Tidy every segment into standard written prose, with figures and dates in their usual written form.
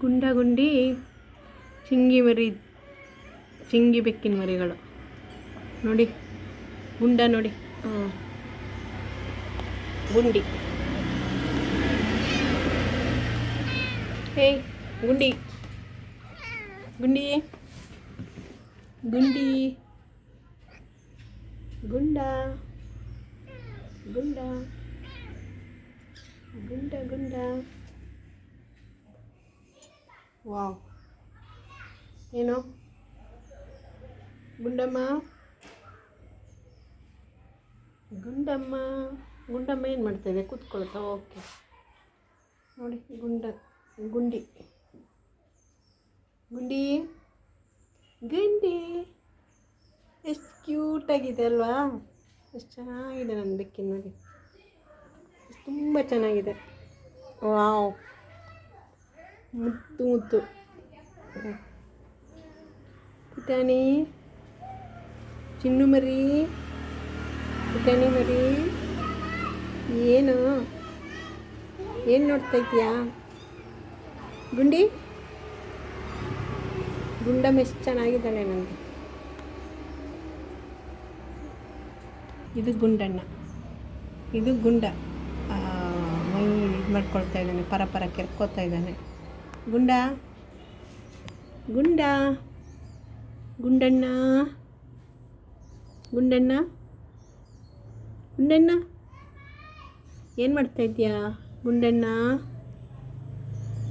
ಗುಂಡಿ ಚಿಂಗಿ ಮರಿ, ಚಿಂಗಿ ಬೆಕ್ಕಿನ ಮರಿಗಳು ನೋಡಿ. ಗುಂಡ ನೋಡಿ, ಗುಂಡಿ. ಹೇ ಗುಂಡಿ, ಗುಂಡಿ, ಗುಂಡಿ, ಗುಂಡ, ಗುಂಡ, ಗುಂಡ, ಗುಂಡ. ವಾವ್, ಏನೋ ಗುಂಡಮ್ಮ, ಗುಂಡಮ್ಮ, ಗುಂಡಮ್ಮ ಏನು ಮಾಡ್ತಾಯಿದೆ? ಕೂತ್ಕೊಳ್ತಾ. ಓಕೆ ನೋಡಿ, ಗುಂಡಿ, ಗುಂಡಿ, ಗುಂಡಿ. ಎಷ್ಟು ಕ್ಯೂಟಾಗಿದೆ ಅಲ್ವಾ? ಎಷ್ಟು ಚೆನ್ನಾಗಿದೆ ನನ್ನ ಬೆಕ್ಕಿನ ನೋಡಿ, ತುಂಬ ಚೆನ್ನಾಗಿದೆ. ವಾವ್, ಮುತ್ತು ಮುತ್ತು. ಪುಟಾಣಿ, ಚಿನ್ನು ಮರಿ, ಪುಟಾಣಿ ಮರಿ. ಏನು ನೋಡ್ತಾ ಇದೀಯಾ? ಗುಂಡಿ, ಗುಂಡಮ್ಮ ಎಷ್ಟು ಚೆನ್ನಾಗಿದ್ದಾಳೆ ನನಗೆ. ಇದು ಗುಂಡಣ್ಣ, ಇದು ಗುಂಡ. ಮೈ ಇದು ಮಾಡ್ಕೊಳ್ತಾ ಇದ್ದಾನೆ, ಪರ ಕೆರ್ಕೋತಾ ಇದ್ದಾನೆ. ಗುಂಡ, ಗುಂಡ, ಗುಂಡಣ್ಣ, ಗುಂಡಣ್ಣ, ಗುಂಡಣ್ಣ. ಏನು ಮಾಡ್ತಾ ಇದೀಯಾ ಗುಂಡಣ್ಣ?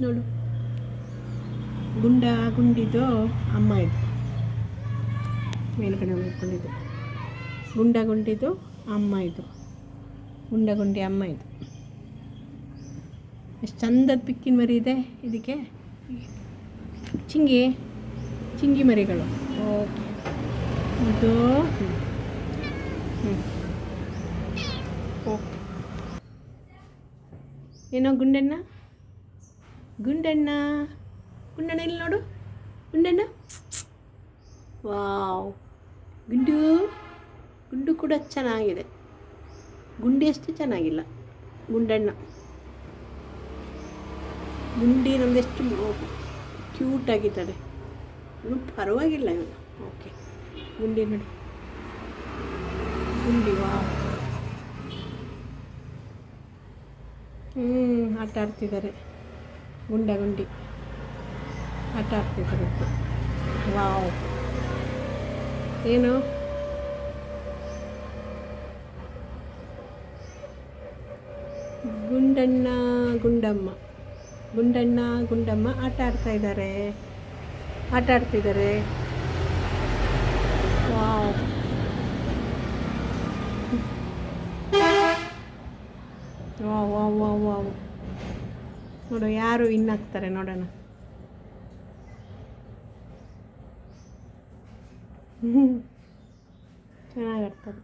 ನೋಡು, ಗುಂಡಿದು ಅಮ್ಮ ಇದು, ಮೇಲ್ಗಡೆ ಮಾಡ್ಕೊಂಡಿದ್ದು. ಗುಂಡಿದು ಅಮ್ಮ ಇದು, ಗುಂಡಿ ಅಮ್ಮ ಇದು. ಎಷ್ಟು ಚಂದದ ಪಿಕ್ಕಿನ ಮರಿ ಇದೆ ಇದಕ್ಕೆ. ಚಿಂಗಿ ಮರಿಗಳು. ಓಕೆ, ಇದು ಓಕೆ. ಏನೋ ಗುಂಡಣ್ಣ, ಗುಂಡಣ್ಣ, ಗುಂಡಣ್ಣ ಇಲ್ಲಿ ನೋಡು, ಗುಂಡಣ್ಣ. ವಾವ್, ಗುಂಡು ಕೂಡ ಚೆನ್ನಾಗಿದೆ. ಗುಂಡಿ ಅಷ್ಟು ಚೆನ್ನಾಗಿಲ್ಲ, ಗುಂಡಣ್ಣ. ಗುಂಡಿ ನಮ್ಮದೆಷ್ಟು ಕ್ಯೂಟಾಗಿದ್ದಾರೆ, ಇವನು ಪರವಾಗಿಲ್ಲ ಇವನು. ಓಕೆ, ಗುಂಡಿ ನೋಡಿ, ಗುಂಡಿ. ವಾವ್. ಆಟ ಆಡ್ತಿದ್ದಾರೆ, ಗುಂಡಿ ಆಟ ಆಡ್ತಿದ್ದಾರೆ. ವಾವ್, ಏನು ಗುಂಡಣ್ಣ ಗುಂಡಮ್ಮ ಆಟ ಆಡ್ತಿದ್ದಾರೆ. Wow, wow wow wow wow. ನೋಡು, ಯಾರು ಇನ್ನಾಗ್ತಾರೆ ನೋಡೋಣ. ಚೆನ್ನಾಗಿ ಆಡ್ತಾರೆ.